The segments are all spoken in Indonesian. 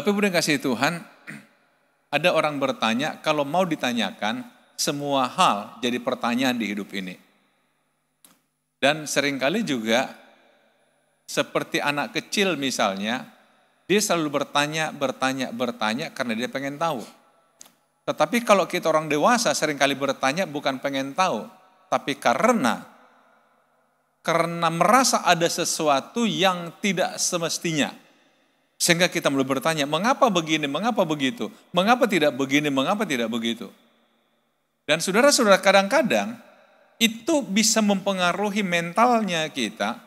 Bapak Ibu yang kasih Tuhan, ada orang bertanya, kalau mau ditanyakan, semua hal jadi pertanyaan di hidup ini. Dan seringkali juga, seperti anak kecil misalnya, dia selalu bertanya karena dia pengen tahu. Tetapi kalau kita orang dewasa seringkali bertanya bukan pengen tahu, tapi karena merasa ada sesuatu yang tidak semestinya. Sehingga kita mulai bertanya, mengapa begini, mengapa begitu, mengapa tidak begini, mengapa tidak begitu. Dan saudara-saudara, kadang-kadang itu bisa mempengaruhi mentalnya kita,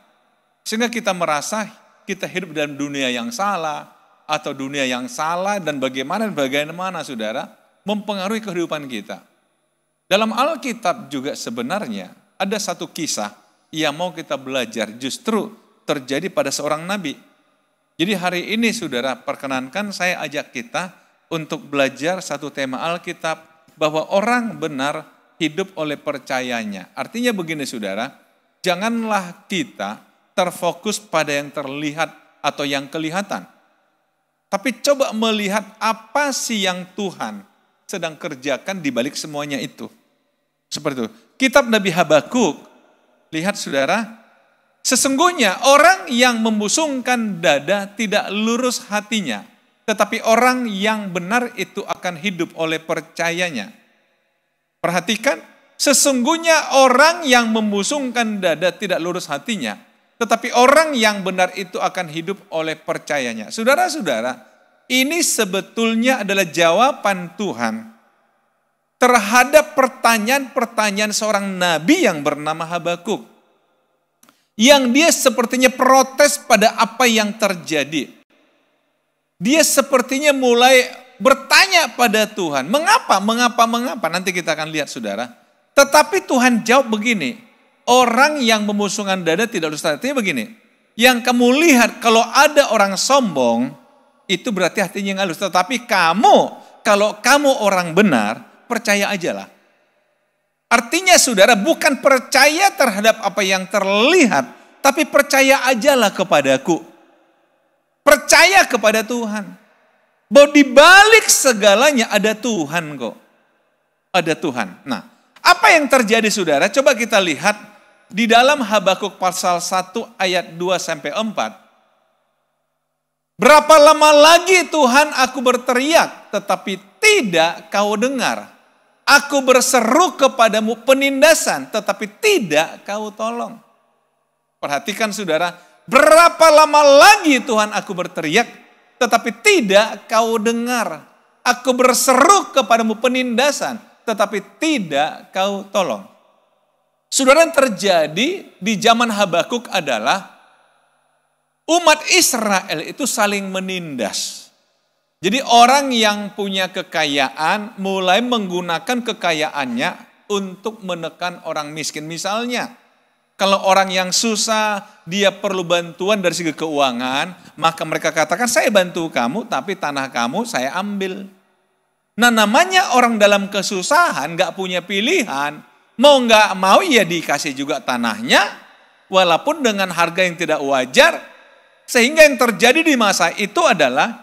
sehingga kita merasa kita hidup dalam dunia yang salah, atau dunia yang salah, dan bagaimana saudara, mempengaruhi kehidupan kita. Dalam Alkitab juga sebenarnya ada satu kisah yang mau kita belajar, justru terjadi pada seorang nabi. Jadi hari ini saudara, perkenankan saya ajak kita untuk belajar satu tema Alkitab, bahwa orang benar hidup oleh percayanya. Artinya begini saudara, janganlah kita terfokus pada yang terlihat atau yang kelihatan. Tapi coba melihat apa sih yang Tuhan sedang kerjakan di balik semuanya itu. Seperti itu. Kitab Nabi Habakuk, lihat saudara, sesungguhnya orang yang membusungkan dada tidak lurus hatinya, tetapi orang yang benar itu akan hidup oleh percayanya. Perhatikan, sesungguhnya orang yang membusungkan dada tidak lurus hatinya, tetapi orang yang benar itu akan hidup oleh percayanya. Saudara-saudara, ini sebetulnya adalah jawaban Tuhan terhadap pertanyaan-pertanyaan seorang nabi yang bernama Habakuk. Yang dia sepertinya protes pada apa yang terjadi. Dia sepertinya mulai bertanya pada Tuhan, mengapa? Nanti kita akan lihat saudara. Tetapi Tuhan jawab begini, orang yang memusungkan dada tidak lurus hatinya begini. Yang kamu lihat kalau ada orang sombong, itu berarti hatinya nggak lurus. Tetapi kalau kamu orang benar, percaya ajalah. Artinya saudara, bukan percaya terhadap apa yang terlihat, tapi percaya ajalah kepadaku. Percaya kepada Tuhan. Bahwa di balik segalanya ada Tuhan kok. Ada Tuhan. Nah, apa yang terjadi saudara? Coba kita lihat di dalam Habakuk pasal 1 ayat 2-4. Berapa lama lagi Tuhan aku berteriak, tetapi tidak kau dengar. Aku berseru kepadamu penindasan, tetapi tidak kau tolong. Perhatikan saudara, berapa lama lagi Tuhan aku berteriak, tetapi tidak kau dengar. Aku berseru kepadamu penindasan, tetapi tidak kau tolong. Saudara, yang terjadi di zaman Habakuk adalah umat Israel itu saling menindas. Jadi orang yang punya kekayaan mulai menggunakan kekayaannya untuk menekan orang miskin. Misalnya, kalau orang yang susah, dia perlu bantuan dari segi keuangan, maka mereka katakan, saya bantu kamu, tapi tanah kamu saya ambil. Nah, namanya orang dalam kesusahan, gak punya pilihan, mau gak mau ya dikasih juga tanahnya, walaupun dengan harga yang tidak wajar, sehingga yang terjadi di masa itu adalah,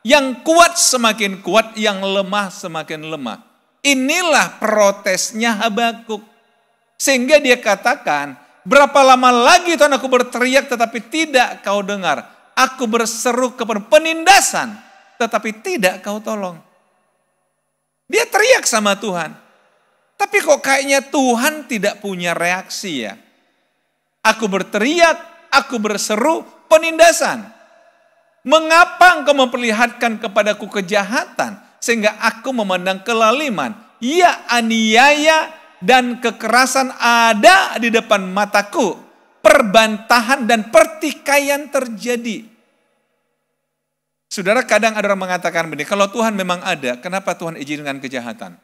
yang kuat semakin kuat, yang lemah semakin lemah. Inilah protesnya Habakuk. Sehingga dia katakan, berapa lama lagi Tuhan aku berteriak tetapi tidak kau dengar. Aku berseru kepada penindasan tetapi tidak kau tolong. Dia teriak sama Tuhan. Tapi kok kayaknya Tuhan tidak punya reaksi ya. Aku berteriak, aku berseru penindasan. Mengapa engkau memperlihatkan kepadaku kejahatan sehingga aku memandang kelaliman? Ya, aniaya dan kekerasan ada di depan mataku. Perbantahan dan pertikaian terjadi. Saudara, kadang ada orang mengatakan begini, kalau Tuhan memang ada, kenapa Tuhan izinkan kejahatan?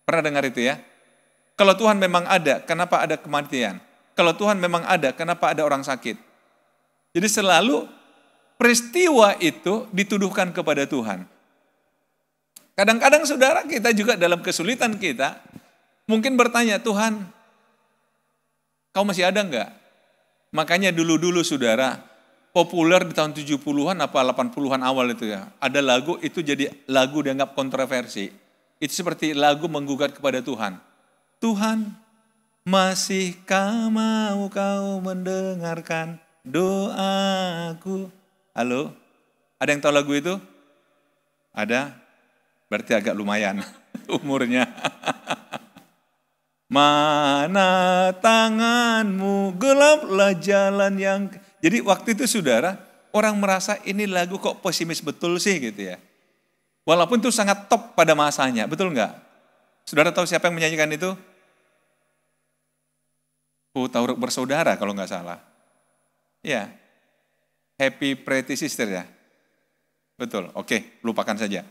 Pernah dengar itu ya? Kalau Tuhan memang ada, kenapa ada kematian? Kalau Tuhan memang ada, kenapa ada orang sakit? Jadi selalu peristiwa itu dituduhkan kepada Tuhan. Kadang-kadang saudara, kita juga dalam kesulitan kita, mungkin bertanya, Tuhan, kau masih ada enggak? Makanya dulu-dulu saudara, populer di tahun 70-an apa 80-an awal itu ya. Ada lagu itu jadi lagu dianggap kontroversi. Itu seperti lagu menggugat kepada Tuhan. Tuhan, masihkah mau kau mendengarkan doaku? Halo? Ada yang tahu lagu itu? Ada? Berarti agak lumayan umurnya. Mana tanganmu, gelaplah jalan yang... Jadi waktu itu saudara, orang merasa ini lagu kok pesimis betul sih gitu ya. Walaupun itu sangat top pada masanya, betul nggak? Saudara tahu siapa yang menyanyikan itu? Tauruk Bersaudara kalau nggak salah. Ya, Happy Pretty Sister ya. Betul, oke, lupakan saja.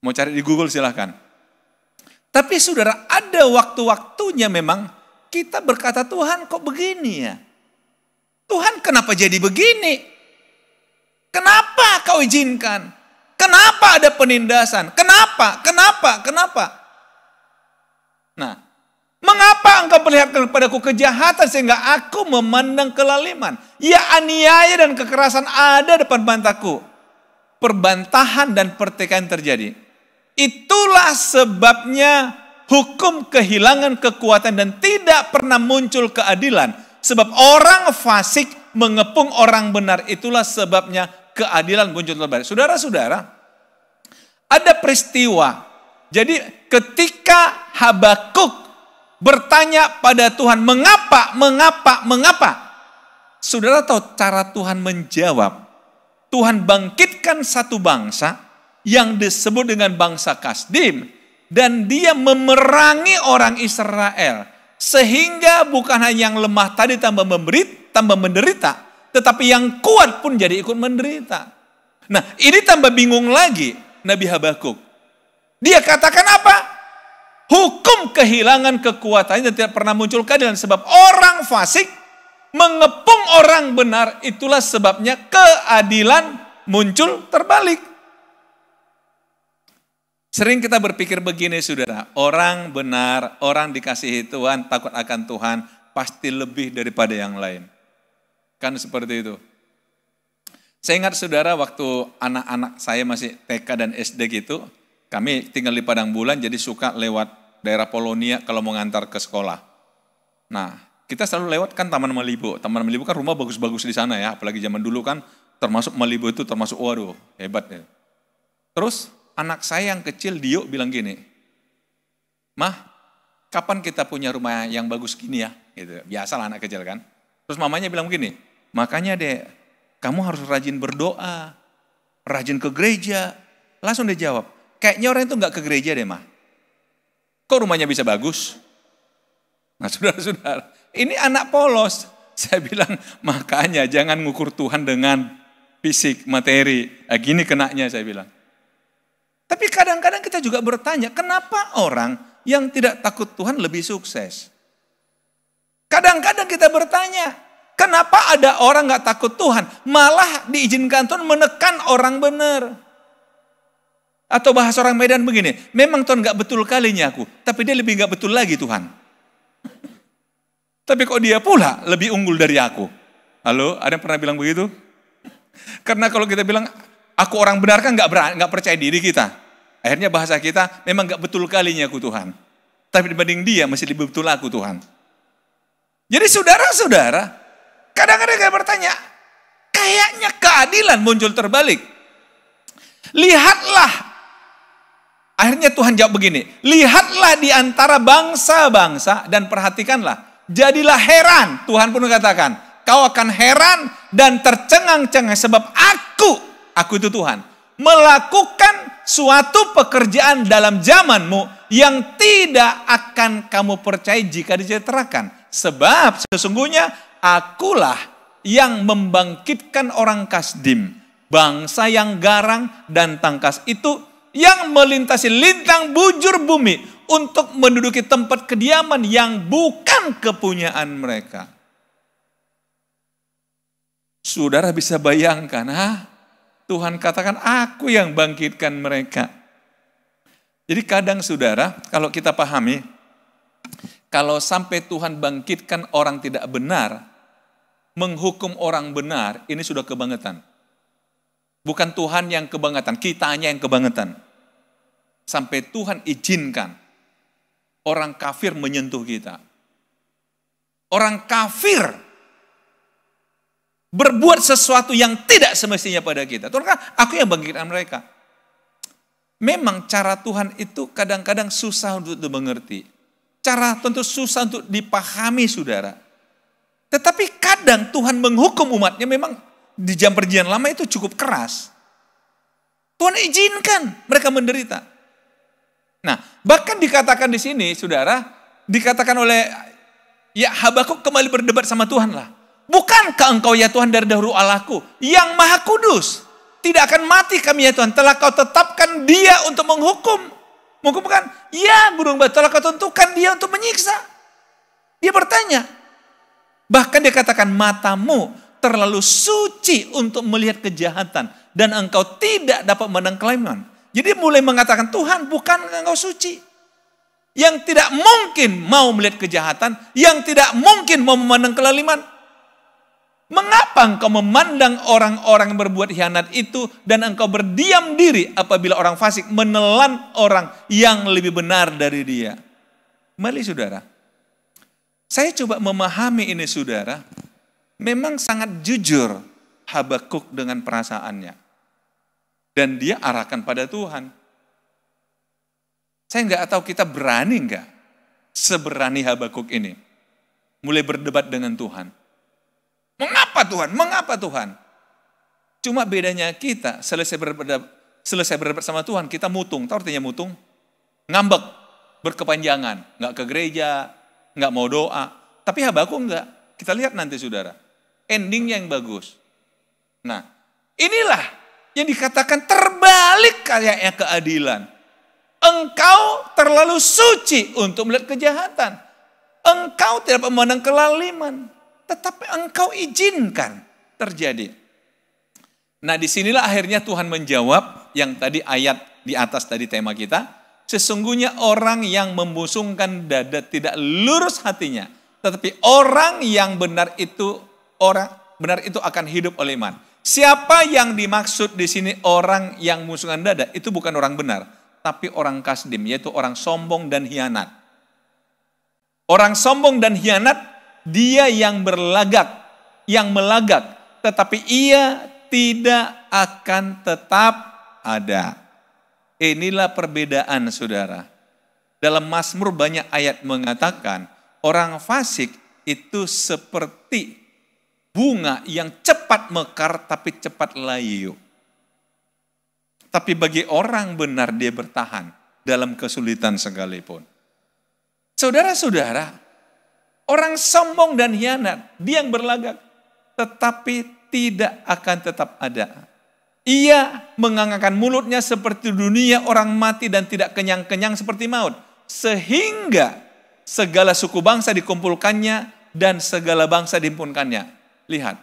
Mau cari di Google silahkan. Tapi saudara, ada waktu-waktunya memang kita berkata, Tuhan kok begini ya? Tuhan kenapa jadi begini? Kenapa kau izinkan? Kenapa ada penindasan? Kenapa? Nah, mengapa engkau perlihatkan kepadaku kejahatan sehingga aku memandang kelaliman? Ya, aniaya dan kekerasan ada depan mataku. Perbantahan dan pertikaian terjadi. Itulah sebabnya hukum kehilangan kekuatan dan tidak pernah muncul keadilan. Sebab orang fasik mengepung orang benar. Itulah sebabnya keadilan muncul terbalik. Saudara-saudara, ada peristiwa. Jadi ketika Habakuk bertanya pada Tuhan, mengapa? Saudara tahu cara Tuhan menjawab. Tuhan bangkitkan satu bangsa yang disebut dengan bangsa Kasdim. Dan dia memerangi orang Israel. Sehingga bukan hanya yang lemah tadi tambah menderita. Tetapi yang kuat pun jadi ikut menderita. Nah, ini tambah bingung lagi Nabi Habakuk. Dia katakan apa? Hukum kehilangan kekuatannya dan tidak pernah muncul keadilan. Sebab orang fasik mengepung orang benar. Itulah sebabnya keadilan muncul terbalik. Sering kita berpikir begini saudara, orang benar, orang dikasihi Tuhan, takut akan Tuhan, pasti lebih daripada yang lain. Kan seperti itu. Saya ingat saudara waktu anak-anak saya masih TK dan SD gitu, kami tinggal di Padang Bulan jadi suka lewat daerah Polonia kalau mau ngantar ke sekolah. Nah, kita selalu lewat kan Taman Malibu. Taman Malibu kan rumah bagus-bagus di sana ya, apalagi zaman dulu kan termasuk Malibu itu termasuk waduh, hebat ya. Terus anak saya yang kecil Dio bilang gini, Mah, kapan kita punya rumah yang bagus gini ya? Gitu. Biasalah anak kecil kan. Terus mamanya bilang begini, makanya deh, kamu harus rajin berdoa, rajin ke gereja. Langsung dia jawab, kayaknya orang itu nggak ke gereja deh Mah. Kok rumahnya bisa bagus? Nah saudara-saudara, ini anak polos. Saya bilang, makanya jangan ngukur Tuhan dengan fisik, materi. Nah, gini kenanya saya bilang. Tapi kadang-kadang kita juga bertanya, kenapa orang yang tidak takut Tuhan lebih sukses? Kadang-kadang kita bertanya, kenapa ada orang gak takut Tuhan, malah diizinkan Tuhan menekan orang benar? Atau bahasa orang Medan begini, memang Tuhan gak betul kalinya aku, tapi dia lebih gak betul lagi Tuhan. Tapi kok dia pula lebih unggul dari aku? Halo, ada yang pernah bilang begitu? Karena kalau kita bilang, aku orang benar kan gak percaya diri kita. Akhirnya bahasa kita memang gak betul kalinya aku Tuhan. Tapi dibanding dia masih lebih betul aku Tuhan. Jadi saudara-saudara, kadang-kadang kita bertanya, kayaknya keadilan muncul terbalik. Lihatlah, akhirnya Tuhan jawab begini, lihatlah di antara bangsa-bangsa dan perhatikanlah. Jadilah heran, Tuhan pun katakan, kau akan heran dan tercengang-cengang sebab aku itu Tuhan, melakukan suatu pekerjaan dalam zamanmu yang tidak akan kamu percaya jika diceritakan. Sebab sesungguhnya akulah yang membangkitkan orang Kasdim, bangsa yang garang dan tangkas itu, yang melintasi lintang bujur bumi untuk menduduki tempat kediaman yang bukan kepunyaan mereka. Saudara bisa bayangkan, Tuhan katakan aku yang bangkitkan mereka. Jadi kadang saudara, kalau kita pahami, kalau sampai Tuhan bangkitkan orang tidak benar, menghukum orang benar, ini sudah kebangetan. Bukan Tuhan yang kebangetan, kitanya yang kebangetan. Sampai Tuhan izinkan orang kafir menyentuh kita. Orang kafir berbuat sesuatu yang tidak semestinya pada kita. Tuhan kan, aku yang bangkitkan mereka. Memang cara Tuhan itu kadang-kadang susah untuk dimengerti. Cara tentu susah untuk dipahami, saudara. Tetapi kadang Tuhan menghukum umatnya memang di zaman perjanjian lama itu cukup keras. Tuhan izinkan mereka menderita. Nah, bahkan dikatakan di sini, saudara, dikatakan oleh Habakuk kembali berdebat sama Tuhan lah. Bukankah engkau ya Tuhan dari dahulu Allahku yang maha kudus? Tidak akan mati kami ya Tuhan. Telah kau tetapkan dia untuk menghukum. Menghukumkan? Ya gunung batu. Telah kau tentukan dia untuk menyiksa. Dia bertanya. Bahkan dia katakan matamu terlalu suci untuk melihat kejahatan. Dan engkau tidak dapat memandang kelainan. Jadi mulai mengatakan Tuhan bukan engkau suci. Yang tidak mungkin mau melihat kejahatan. Yang tidak mungkin mau memandang kelaliman. Mengapa engkau memandang orang-orang yang berbuat khianat itu dan engkau berdiam diri apabila orang fasik menelan orang yang lebih benar dari dia? Mari saudara, saya coba memahami ini saudara, memang sangat jujur Habakuk dengan perasaannya. Dan dia arahkan pada Tuhan. Saya nggak tahu kita berani nggak seberani Habakuk ini. Mulai berdebat dengan Tuhan. Mengapa Tuhan? Mengapa Tuhan? Cuma bedanya kita selesai berdebat sama Tuhan, kita mutung. Tahu artinya mutung? Ngambek, berkepanjangan. Nggak ke gereja, nggak mau doa. Tapi Habakuk enggak. Kita lihat nanti saudara. Endingnya yang bagus. Nah, inilah yang dikatakan terbalik kayaknya keadilan. Engkau terlalu suci untuk melihat kejahatan. Engkau tidak memandang kelaliman. Tetapi engkau izinkan terjadi. Nah disinilah akhirnya Tuhan menjawab yang tadi ayat di atas tadi tema kita. Sesungguhnya orang yang membusungkan dada tidak lurus hatinya. Tetapi orang yang benar itu akan hidup oleh iman. Siapa yang dimaksud di sini orang yang membusungkan dada itu bukan orang benar. Tapi orang kasdim yaitu orang sombong dan hianat. Orang sombong dan hianat dia yang berlagak, yang melagak, tetapi ia tidak akan tetap ada. Inilah perbedaan saudara. Dalam Mazmur banyak ayat mengatakan, orang fasik itu seperti bunga yang cepat mekar tapi cepat layu. Tapi bagi orang benar dia bertahan dalam kesulitan sekalipun. Saudara-saudara, orang sombong dan hianat, dia yang berlagak, tetapi tidak akan tetap ada. Ia mengangkat mulutnya seperti dunia orang mati dan tidak kenyang-kenyang seperti maut. Sehingga segala suku bangsa dikumpulkannya dan segala bangsa dihimpunkannya. Lihat,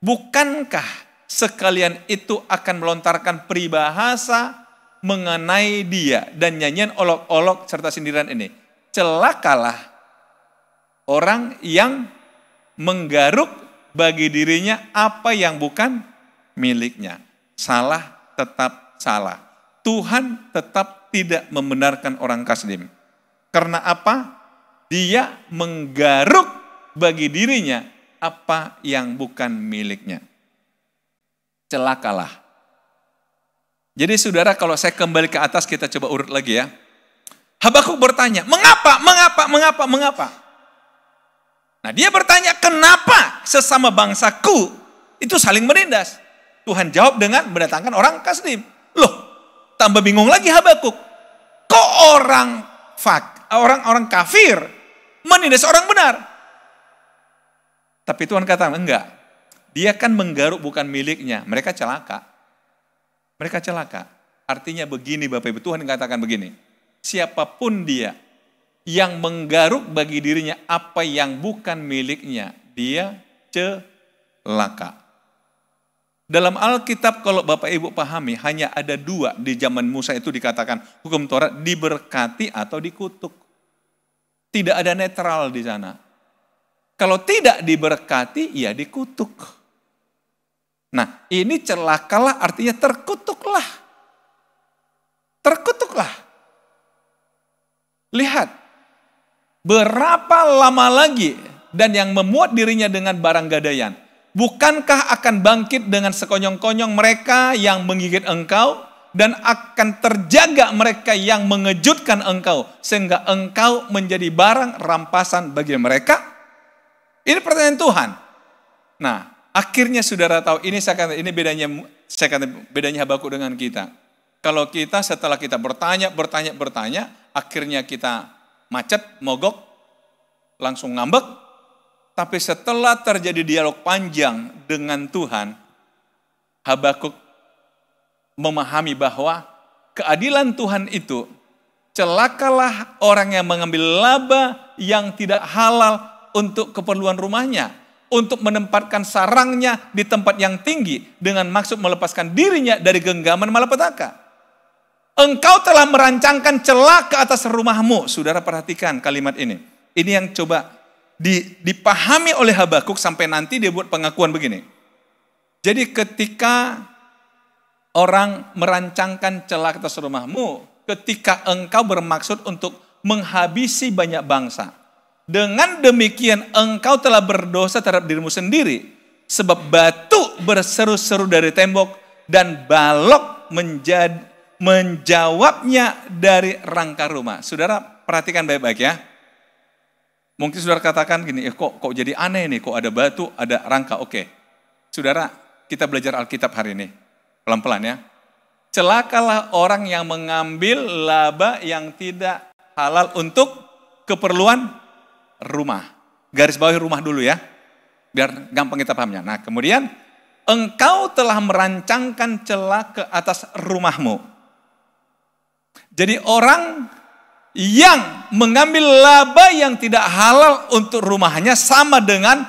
bukankah sekalian itu akan melontarkan peribahasa mengenai dia dan nyanyian olok-olok serta sindiran ini. Celakalah orang yang menggaruk bagi dirinya apa yang bukan miliknya. Salah tetap salah. Tuhan tetap tidak membenarkan orang kasdim. Karena apa? Dia menggaruk bagi dirinya apa yang bukan miliknya. Celakalah. Jadi saudara kalau saya kembali ke atas kita coba urut lagi ya. Habakuk bertanya, mengapa? Nah dia bertanya, kenapa sesama bangsaku itu saling menindas? Tuhan jawab dengan mendatangkan orang kasdim. Loh, tambah bingung lagi Habakuk. Kok orang kafir menindas orang benar? Tapi Tuhan kata, enggak. Dia kan menggaruk bukan miliknya. Mereka celaka. Artinya begini Bapak Ibu, Tuhan katakan begini. Siapapun dia yang menggaruk bagi dirinya apa yang bukan miliknya, dia celaka. Dalam Alkitab kalau Bapak Ibu pahami, hanya ada dua di zaman Musa itu dikatakan hukum Taurat diberkati atau dikutuk. Tidak ada netral di sana. Kalau tidak diberkati, ya dikutuk. Nah, ini celakalah artinya terkutuklah. Terkutuklah. Lihat, berapa lama lagi dan yang memuat dirinya dengan barang gadaian. Bukankah akan bangkit dengan sekonyong-konyong mereka yang menggigit engkau dan akan terjaga mereka yang mengejutkan engkau sehingga engkau menjadi barang rampasan bagi mereka? Ini pertanyaan Tuhan. Nah, akhirnya saudara tahu ini bedanya Habakuk dengan kita. Kalau kita setelah kita bertanya, akhirnya kita macet, mogok, langsung ngambek. Tapi setelah terjadi dialog panjang dengan Tuhan, Habakuk memahami bahwa keadilan Tuhan itu, celakalah orang yang mengambil laba yang tidak halal untuk keperluan rumahnya, untuk menempatkan sarangnya di tempat yang tinggi dengan maksud melepaskan dirinya dari genggaman malapetaka. Engkau telah merancangkan celah ke atas rumahmu. Saudara perhatikan kalimat ini. Ini yang coba dipahami oleh Habakuk sampai nanti dia buat pengakuan begini. Jadi ketika orang merancangkan celah ke atas rumahmu, ketika engkau bermaksud untuk menghabisi banyak bangsa, dengan demikian engkau telah berdosa terhadap dirimu sendiri, sebab batu berseru-seru dari tembok dan balok menjawabnya dari rangka rumah. Saudara perhatikan baik-baik ya. Mungkin saudara katakan gini, kok jadi aneh nih, kok ada batu, ada rangka. Oke, saudara kita belajar Alkitab hari ini, pelan-pelan ya. Celakalah orang yang mengambil laba yang tidak halal untuk keperluan rumah. Garis bawahi rumah dulu ya, biar gampang kita pahamnya. Nah kemudian, engkau telah merancangkan celah ke atas rumahmu. Jadi orang yang mengambil laba yang tidak halal untuk rumahnya sama dengan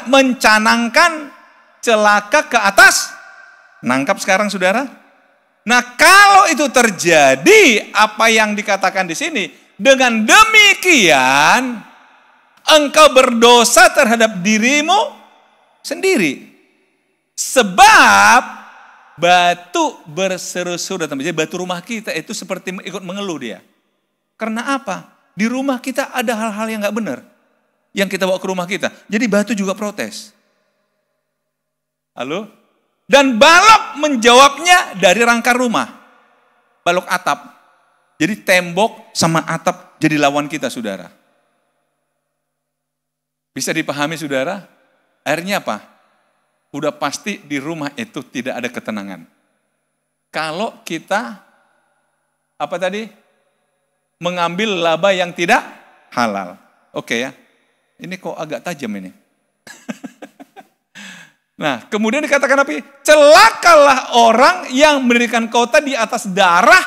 mencanangkan celaka ke atas. Nangkap sekarang saudara? Nah kalau itu terjadi, apa yang dikatakan di sini, dengan demikian engkau berdosa terhadap dirimu sendiri. Sebab batu berseru-seru datang. Jadi batu rumah kita itu seperti ikut mengeluh dia. Karena apa? Di rumah kita ada hal-hal yang gak benar. Yang kita bawa ke rumah kita. Jadi batu juga protes. Halo? Dan balok menjawabnya dari rangka rumah. Balok atap. Jadi tembok sama atap jadi lawan kita saudara. Bisa dipahami saudara? Akhirnya apa? Udah pasti di rumah itu tidak ada ketenangan. Kalau kita, apa tadi? Mengambil laba yang tidak halal. Oke ya. Ini kok agak tajam ini. Nah, kemudian dikatakan apa? Celakalah orang yang mendirikan kota di atas darah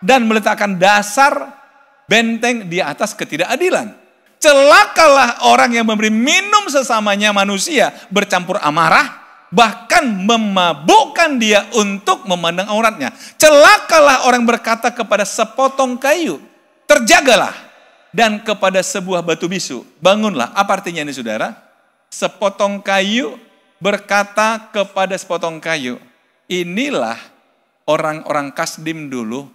dan meletakkan dasar benteng di atas ketidakadilan. Celakalah orang yang memberi minum sesamanya manusia bercampur amarah, bahkan memabukkan dia untuk memandang auratnya. Celakalah orang berkata kepada sepotong kayu, terjagalah, dan kepada sebuah batu bisu, bangunlah. Apa artinya ini saudara? Sepotong kayu berkata kepada sepotong kayu, inilah orang-orang Kasdim dulu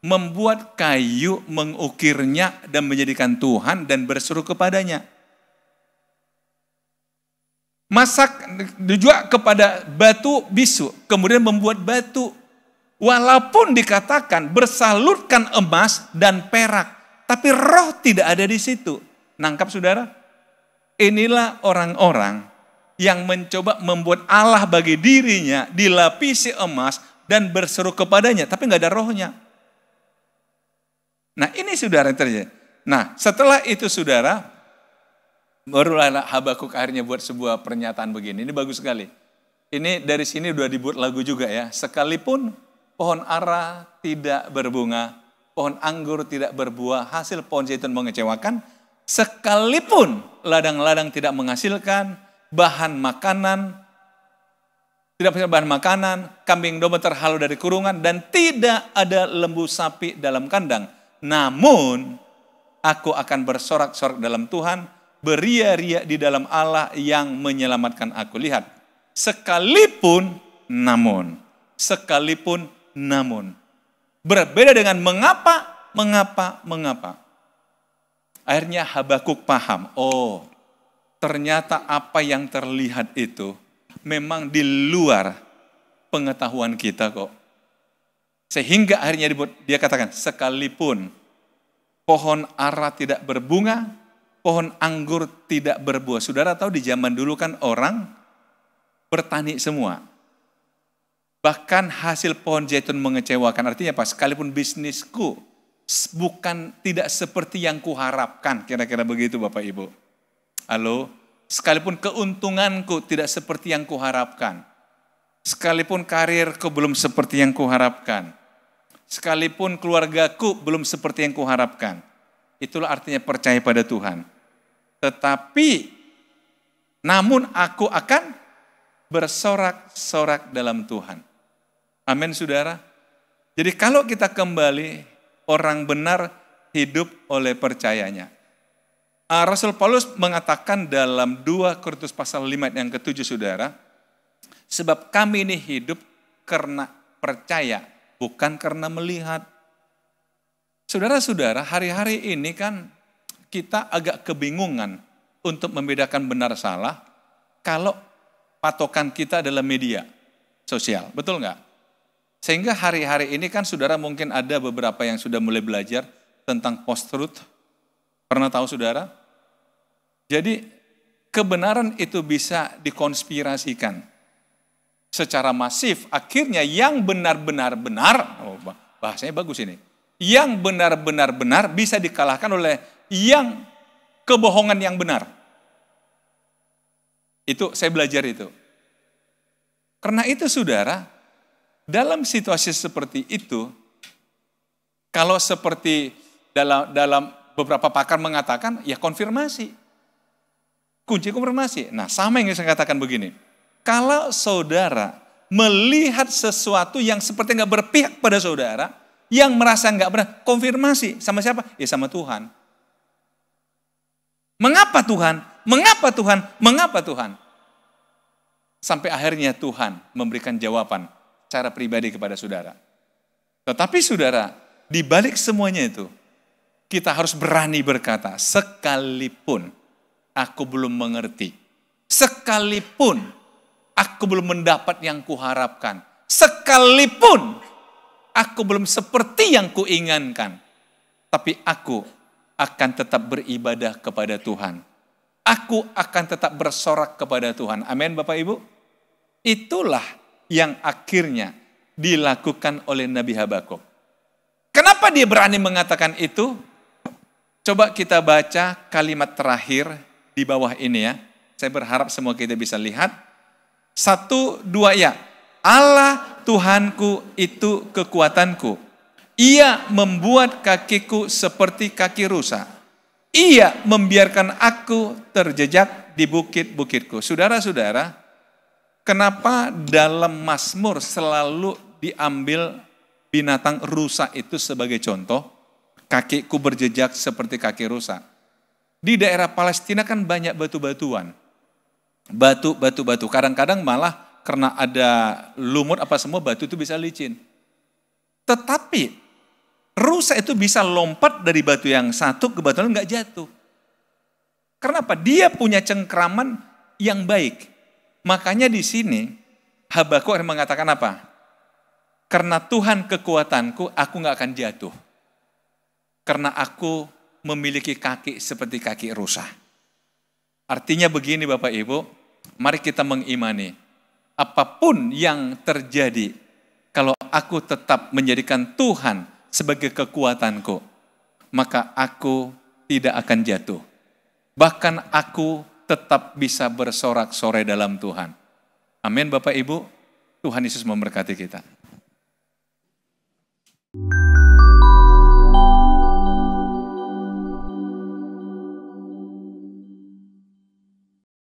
membuat kayu, mengukirnya dan menjadikan Tuhan dan berseru kepadanya. Masak juga kepada batu bisu, kemudian membuat batu. Walaupun dikatakan bersalutkan emas dan perak, tapi roh tidak ada di situ. Nangkap saudara? Inilah orang-orang yang mencoba membuat Allah bagi dirinya, dilapisi emas dan berseru kepadanya, tapi nggak ada rohnya. Nah ini saudara yang terjadi. Nah setelah itu saudara, barulah Habakuk akhirnya buat sebuah pernyataan begini. Ini bagus sekali. Ini dari sini udah dibuat lagu juga ya. Sekalipun pohon ara tidak berbunga, pohon anggur tidak berbuah, hasil pohon zaitun mengecewakan, sekalipun ladang-ladang tidak menghasilkan bahan makanan, tidak punya bahan makanan, kambing domba terhalau dari kurungan, dan tidak ada lembu sapi dalam kandang. Namun, aku akan bersorak-sorak dalam Tuhan, beria-ria di dalam Allah yang menyelamatkan aku. Lihat, sekalipun namun. Sekalipun namun. Berbeda dengan mengapa. Akhirnya Habakuk paham, oh ternyata apa yang terlihat itu memang di luar pengetahuan kita kok. Sehingga akhirnya dia katakan, sekalipun pohon ara tidak berbunga, pohon anggur tidak berbuah. Saudara tahu di zaman dulu kan orang bertani semua. Bahkan hasil pohon zaitun mengecewakan. Artinya apa? Sekalipun bisnisku bukan tidak seperti yang kuharapkan. Kira-kira begitu Bapak Ibu. Halo? Sekalipun keuntunganku tidak seperti yang kuharapkan. Sekalipun karirku belum seperti yang kuharapkan. Sekalipun keluargaku belum seperti yang kuharapkan. Itulah artinya percaya pada Tuhan. Tetapi, namun aku akan bersorak-sorak dalam Tuhan. Amin saudara. Jadi kalau kita kembali, orang benar hidup oleh percayanya. Rasul Paulus mengatakan dalam 2 Korintus pasal 5 yang ke-7 saudara, sebab kami ini hidup karena percaya, bukan karena melihat. Saudara-saudara, hari-hari ini kan kita agak kebingungan untuk membedakan benar salah kalau patokan kita adalah media sosial, betul nggak? Sehingga hari-hari ini kan saudara mungkin ada beberapa yang sudah mulai belajar tentang post-truth. Pernah tahu saudara? Jadi kebenaran itu bisa dikonspirasikan secara masif. Akhirnya yang benar-benar benar, bahasanya bagus ini. Yang benar-benar benar bisa dikalahkan oleh yang kebohongan yang benar. Itu saya belajar itu. Karena itu saudara, dalam situasi seperti itu, kalau seperti dalam beberapa pakar mengatakan, ya konfirmasi. Kunci konfirmasi. Nah sama yang saya katakan begini, kalau saudara melihat sesuatu yang seperti nggak berpihak pada saudara, yang merasa nggak benar, konfirmasi. Sama siapa? Ya sama Tuhan. Mengapa Tuhan? Mengapa Tuhan? Mengapa Tuhan? Sampai akhirnya Tuhan memberikan jawaban secara pribadi kepada saudara. Tetapi saudara, di balik semuanya itu, kita harus berani berkata, sekalipun aku belum mengerti, sekalipun aku belum mendapat yang kuharapkan, sekalipun aku belum seperti yang kuinginkan, tapi aku akan tetap beribadah kepada Tuhan. Aku akan tetap bersorak kepada Tuhan. Amin Bapak Ibu. Itulah yang akhirnya dilakukan oleh Nabi Habakuk. Kenapa dia berani mengatakan itu? Coba kita baca kalimat terakhir di bawah ini ya. Saya berharap semua kita bisa lihat. 1, 2 ya. Allah Tuhanku itu kekuatanku. Ia membuat kakiku seperti kaki rusa. Ia membiarkan aku terjejak di bukit-bukitku. Saudara-saudara, kenapa dalam Mazmur selalu diambil binatang rusa itu sebagai contoh? Kakiku berjejak seperti kaki rusa. Di daerah Palestina kan banyak batu-batuan. Batu. Kadang-kadang malah karena ada lumut apa semua batu itu bisa licin. Tetapi rusa itu bisa lompat dari batu yang satu ke batu lain nggak jatuh. Kenapa? Dia punya cengkraman yang baik. Makanya di sini Habakuk mengatakan apa? Karena Tuhan kekuatanku, aku nggak akan jatuh. Karena aku memiliki kaki seperti kaki rusa. Artinya begini Bapak Ibu, mari kita mengimani. Apapun yang terjadi, kalau aku tetap menjadikan Tuhan sebagai kekuatanku, maka aku tidak akan jatuh. Bahkan aku tetap bisa bersorak-sorai dalam Tuhan. Amin Bapak Ibu, Tuhan Yesus memberkati kita.